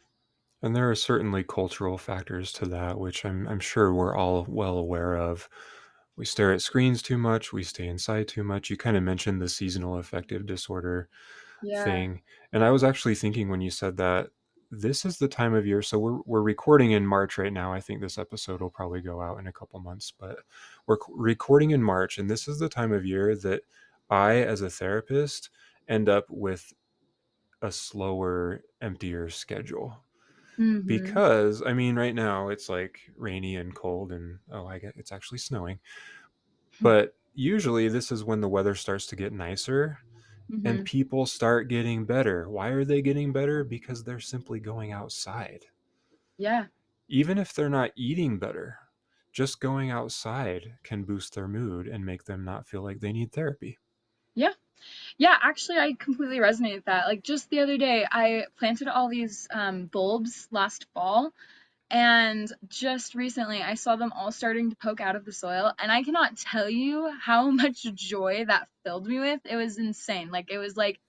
And there are certainly cultural factors to that, which I'm sure we're all well aware of. We stare at screens too much, we stay inside too much. You kind of mentioned the seasonal affective disorder Yeah. thing. And I was actually thinking when you said that this is the time of year. So we're recording in March right now. I think this episode will probably go out in a couple months, but recording in March, and this is the time of year that I, as a therapist, end up with a slower, emptier schedule. Mhm. Because I mean, right now it's like rainy and cold, and oh, I get it's actually snowing. But usually, this is when the weather starts to get nicer and Mhm. people start getting better. Why are they getting better? Because they're simply going outside. Yeah. Even if they're not eating better, just going outside can boost their mood and make them not feel like they need therapy. Yeah. Yeah, actually, I completely resonate with that. Like just the other day, I planted all these bulbs last fall, and just recently I saw them all starting to poke out of the soil, and I cannot tell you how much joy that filled me with. It was insane. Like it was like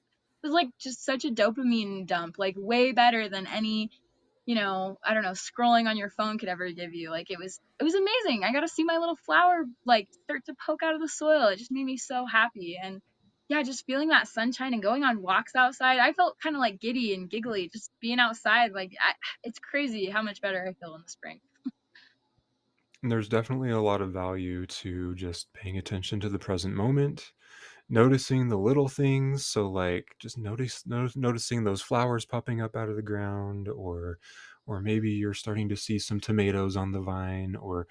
just such a dopamine dump, like way better than any, I don't know, scrolling on your phone could ever give you. Like it was amazing. I got to see my little flower like start to poke out of the soil. It just made me so happy. And yeah, just feeling that sunshine and going on walks outside. I felt kind of like giddy and giggly just being outside. It's crazy how much better I feel in the spring. And there's definitely a lot of value to just paying attention to the present moment, noticing the little things. So, like, just noticing those flowers popping up out of the ground, or maybe you're starting to see some tomatoes on the vine, or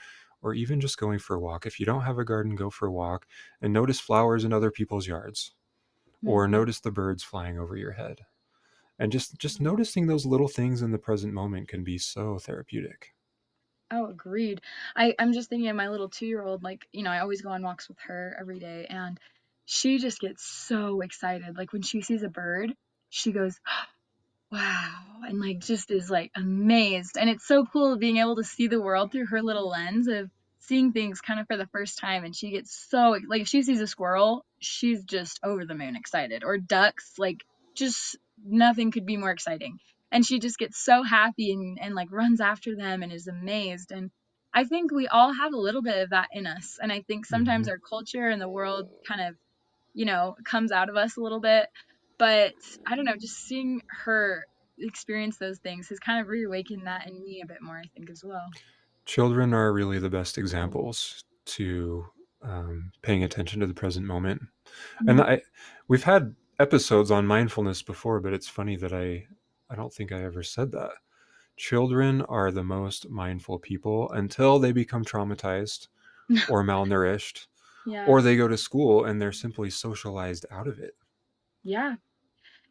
even just going for a walk. If you don't have a garden, go for a walk and notice flowers in other people's yards, or Hmm. notice the birds flying over your head. And just noticing those little things in the present moment can be so therapeutic. Oh, agreed. I'm just thinking of my little 2-year-old, like, I always go on walks with her every day, and she just gets so excited. Like when she sees a bird, she goes, wow, and like just is like amazed. And it's so cool being able to see the world through her little lens of seeing things kind of for the first time. And she gets so like if she sees a squirrel, she's just over the moon excited. Or ducks, like just nothing could be more exciting. And she just gets so happy and like runs after them and is amazed. And I think we all have a little bit of that in us. And I think sometimes Hmm. our culture and the world kind of comes out of us a little bit. But I don't know, just seeing her experience those things has kind of reawakened that in me a bit more, I think, as well. Children are really the best examples to paying attention to the present moment. And Mhm. we've had episodes on mindfulness before, but it's funny that I don't think I ever said that. Children are the most mindful people until they become traumatized or malnourished, Yeah. or they go to school and they're simply socialized out of it. Yeah.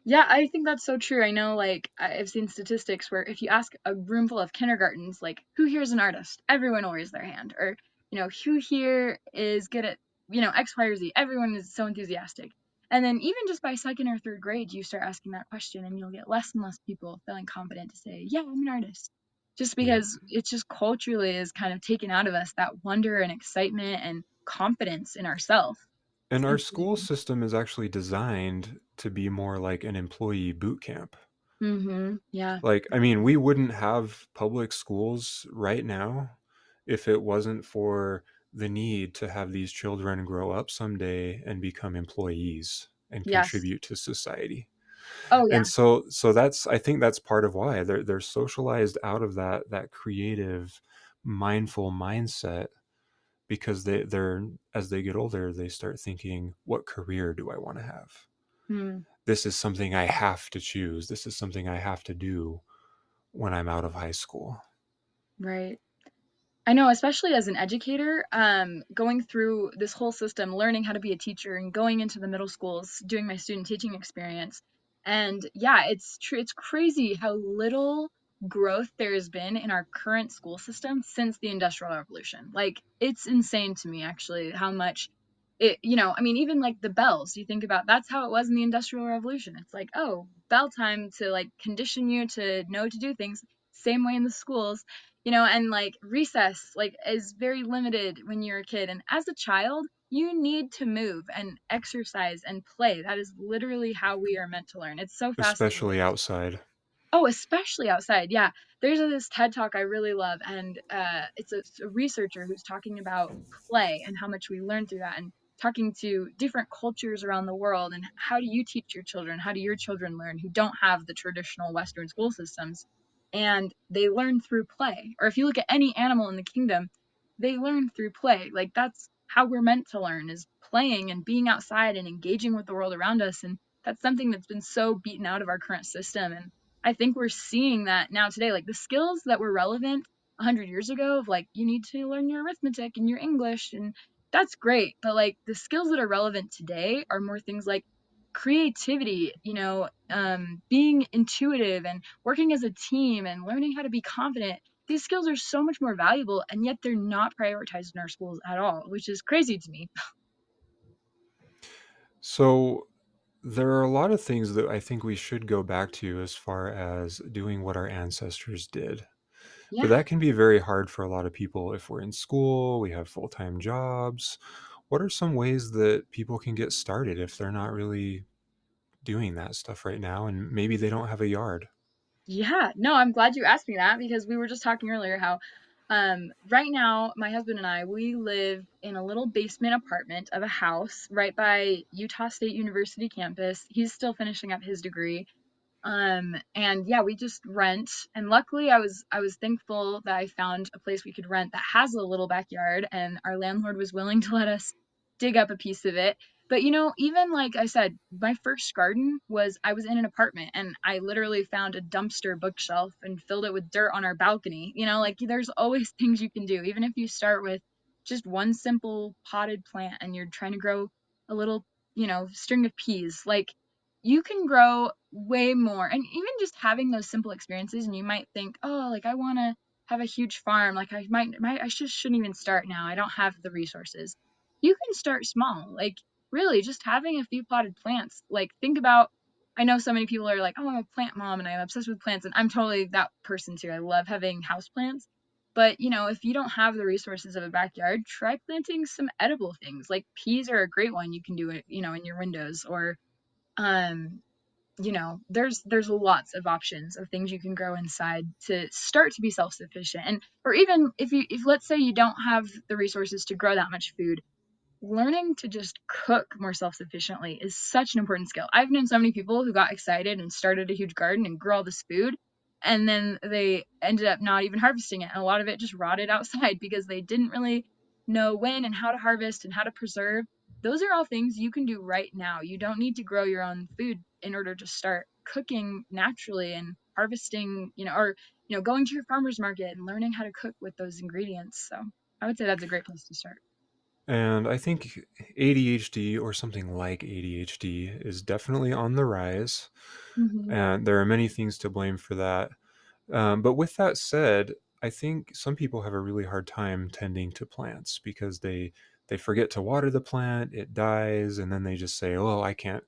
Yeah, I think that's so true. I know, like, I've seen statistics where if you ask a room full of kindergartens, like, who here is an artist? Everyone will raise their hand. Or, who here is good at, X, Y, or Z? Everyone is so enthusiastic. And then even just by second or third grade, you start asking that question and you'll get less and less people feeling confident to say, yeah, I'm an artist. Just Yep. because it's just culturally is kind of taken out of us that wonder and excitement and confidence in ourselves. And It's our school interesting. system is actually designed to be more like an employee boot camp. Yeah. Like, I mean, we wouldn't have public schools right now if it wasn't for the need to have these children grow up someday and become employees and Yes. contribute to society. Oh, And yeah. so that's I think that's part of why they're socialized out of that creative, mindful mindset because they're as they get older, they start thinking, what career do I want to have? Mm, This is something I have to choose. This is something I have to do when I'm out of high school. right. I know, especially as an educator, going through this whole system, learning how to be a teacher and going into the middle schools, doing my student teaching experience. And yeah, it's true. It's crazy how little growth there has been in our current school system since the Industrial Revolution. Like, it's insane to me, actually, how much I mean, even like the bells, you think about that's how it was in the Industrial Revolution. It's like, oh, bell time to like condition you to know to do things. Same way in the schools, and like recess like is very limited when you're a kid, and as a child you need to move and exercise and play. That is literally how we are meant to learn. It's so fascinating. Especially outside. Oh, especially outside. Yeah. There's this TED Talk I really love, and it's a researcher who's talking about play and how much we learn through that, and talking to different cultures around the world, and how do you teach your children? How do your children learn who don't have the traditional Western school systems? And they learn through play. Or if you look at any animal in the kingdom, they learn through play. Like that's how we're meant to learn, is playing and being outside and engaging with the world around us. And that's something that's been so beaten out of our current system. And I think we're seeing that now today. Like the skills that were relevant 100 years ago, of like, you need to learn your arithmetic and your English, and that's great. But like the skills that are relevant today are more things like creativity, being intuitive and working as a team and learning how to be confident. These skills are so much more valuable, and yet they're not prioritized in our schools at all, which is crazy to me. So there are a lot of things that I think we should go back to as far as doing what our ancestors did. But Yeah. that can be very hard for a lot of people if we're in school, we have full-time jobs. What are some ways that people can get started if they're not really doing that stuff right now and maybe they don't have a yard? Yeah, no, I'm glad you asked me that, because we were just talking earlier how right now my husband and I, we live in a little basement apartment of a house right by Utah State University campus. He's still finishing up his degree. And yeah, we just rent. And luckily I was thankful that I found a place we could rent that has a little backyard, and our landlord was willing to let us dig up a piece of it. But even like I said, my first garden was, I was in an apartment and I literally found a dumpster bookshelf and filled it with dirt on our balcony. Like there's always things you can do, even if you start with just one simple potted plant and you're trying to grow a little, string of peas. Like you can grow way more. And even just having those simple experiences, and you might think, oh, like I want to have a huge farm. Like I just shouldn't even start now. I don't have the resources. You can start small. Like really just having a few potted plants. Like think about, I know so many people are like, oh, I'm a plant mom and I'm obsessed with plants. And I'm totally that person too. I love having house plants. But if you don't have the resources of a backyard, try planting some edible things. Like peas are a great one you can do it, in your windows. Or um there's lots of options of things you can grow inside to start to be self-sufficient. And or even if let's say you don't have the resources to grow that much food, learning to just cook more self-sufficiently is such an important skill. I've known so many people who got excited and started a huge garden and grew all this food, and then they ended up not even harvesting it, and a lot of it just rotted outside because they didn't really know when and how to harvest and how to preserve. Those are all things you can do right now. You don't need to grow your own food in order to start cooking naturally and harvesting, or going to your farmer's market and learning how to cook with those ingredients. So I would say that's a great place to start. And I think ADHD or something like ADHD is definitely on the rise. Hmm. And there are many things to blame for that. But with that said, I think some people have a really hard time tending to plants because they forget to water the plant, it dies, and then they just say, "Oh, I can't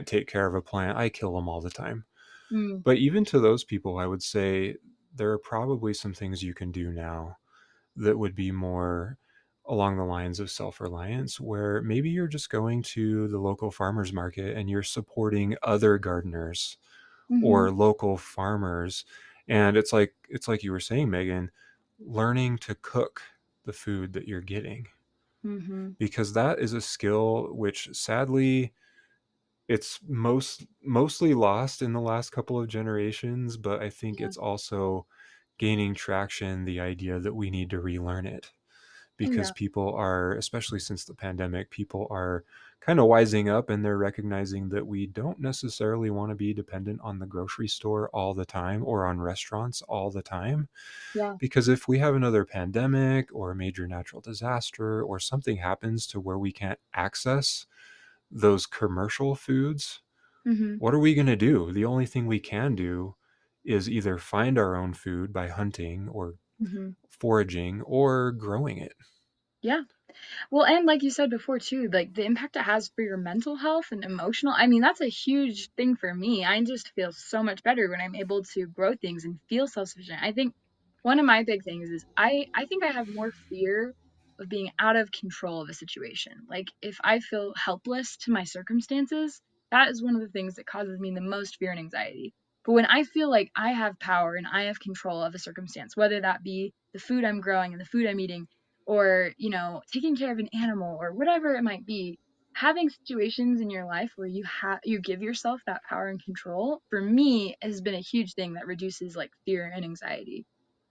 take care of a plant. I kill them all the time." Mm. But even to those people, I would say there are probably some things you can do now that would be more along the lines of self-reliance, where maybe you're just going to the local farmers market and you're supporting other gardeners Mhm. or local farmers. And it's like you were saying, Megan, learning to cook the food that you're getting, Mhm. because that is a skill which sadly it's mostly lost in the last couple of generations, but I think Yeah. it's also gaining traction, the idea that we need to relearn it, Oh, because yeah. people are, especially since the pandemic, people are kind of wising up and they're recognizing that we don't necessarily want to be dependent on the grocery store all the time or on restaurants all the time. Yeah. Because if we have another pandemic or a major natural disaster or something happens to where we can't access those commercial foods, Mhm. what are we going to do? The only thing we can do is either find our own food by hunting or Mhm. foraging or growing it. Yeah. Well, and like you said before too, like the impact it has for your mental health and emotional, I mean, that's a huge thing for me. I just feel so much better when I'm able to grow things and feel self-sufficient. I think one of my big things is I think I have more fear of being out of control of a situation. Like if I feel helpless to my circumstances, that is one of the things that causes me the most fear and anxiety. But when I feel like I have power and I have control of a circumstance, whether that be the food I'm growing and the food I'm eating, or, taking care of an animal or whatever it might be, having situations in your life where you give yourself that power and control, for me, has been a huge thing that reduces like fear and anxiety.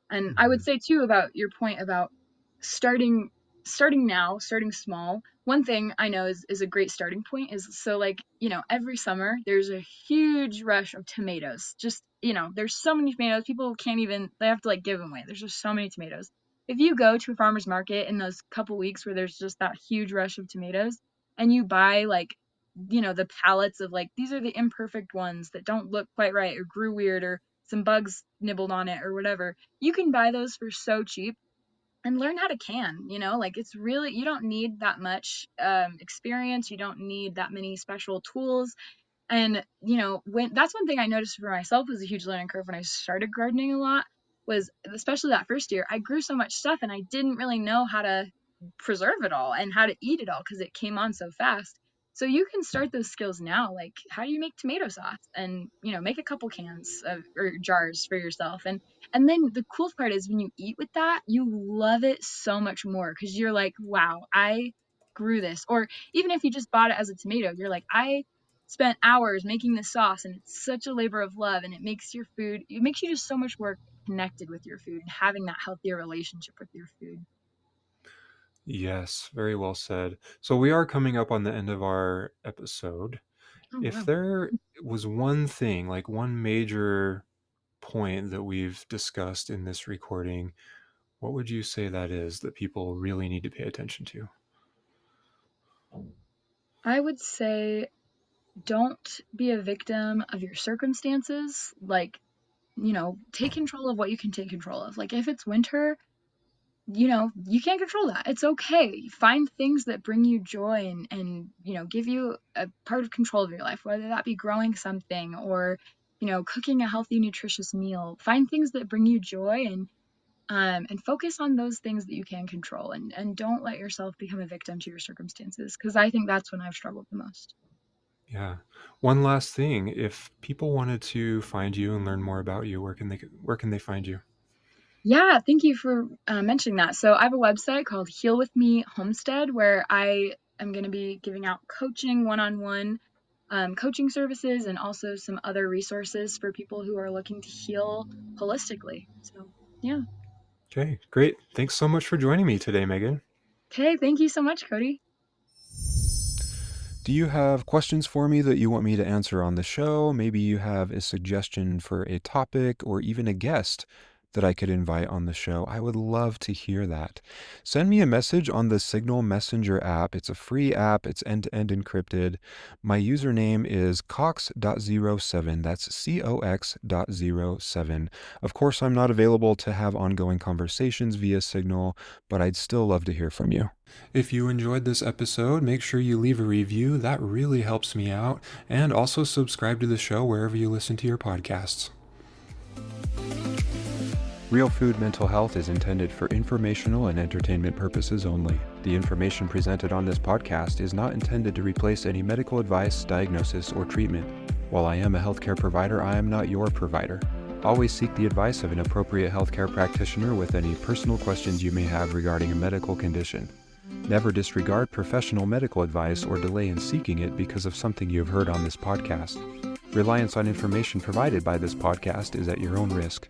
And I would Mhm. say too about your point about starting starting now, starting small. One thing I know is a great starting point is, so like, every summer there's a huge rush of tomatoes. Just, there's so many tomatoes, people can't even, they have to like give them away. There's just so many tomatoes. If you go to a farmer's market in those couple weeks where there's just that huge rush of tomatoes, and you buy like, the pallets of like, these are the imperfect ones that don't look quite right or grew weird or some bugs nibbled on it or whatever, you can buy those for so cheap and learn how to can. Like, it's really, you don't need that much experience, you don't need that many special tools. And, when that's one thing I noticed for myself was a huge learning curve when I started gardening a lot, was especially that first year, I grew so much stuff and I didn't really know how to preserve it all and how to eat it all because it came on so fast. So you can start those skills now, like how do you make tomato sauce, and make a couple cans or jars for yourself. And then the cool part is when you eat with that, you love it so much more because you're like, wow, I grew this. Or even if you just bought it as a tomato, you're like, I spent hours making this sauce and it's such a labor of love, and it makes you just so much more connected with your food and having that healthier relationship with your food. Yes, very well said. So we are coming up on the end of our episode. Oh If wow. there was one thing, like one major point that we've discussed in this recording, what would you say that is that people really need to pay attention to? I would say don't be a victim of your circumstances. Like, take control of what you can take control of. Like, if it's winter, you can't control that. It's okay. Find things that bring you joy and give you a part of control of your life, whether that be growing something or, cooking a healthy, nutritious meal. Find things that bring you joy, and focus on those things that you can control, and don't let yourself become a victim to your circumstances, because I think that's when I've struggled the most. Yeah. One last thing, if people wanted to find you and learn more about you, where can they find you? Yeah, thank you for mentioning that. So I have a website called Heal With Me Homestead where I am going to be giving out coaching, one-on-one coaching services, and also some other resources for people who are looking to heal holistically. So, yeah. Okay, great. Thanks so much for joining me today, Megan. Okay, thank you so much, Cody. Do you have questions for me that you want me to answer on the show? Maybe you have a suggestion for a topic or even a guest that I could invite on the show. I would love to hear that. Send me a message on the Signal Messenger app. It's a free app, it's end-to-end encrypted. My username is cox.07. That's COX.07. Of course, I'm not available to have ongoing conversations via Signal, but I'd still love to hear from you. If you enjoyed this episode, make sure you leave a review. That really helps me out. And also subscribe to the show wherever you listen to your podcasts. Real Food Mental Health is intended for informational and entertainment purposes only. The information presented on this podcast is not intended to replace any medical advice, diagnosis, or treatment. While I am a healthcare provider, I am not your provider. Always seek the advice of an appropriate healthcare practitioner with any personal questions you may have regarding a medical condition. Never disregard professional medical advice or delay in seeking it because of something you have heard on this podcast. Reliance on information provided by this podcast is at your own risk.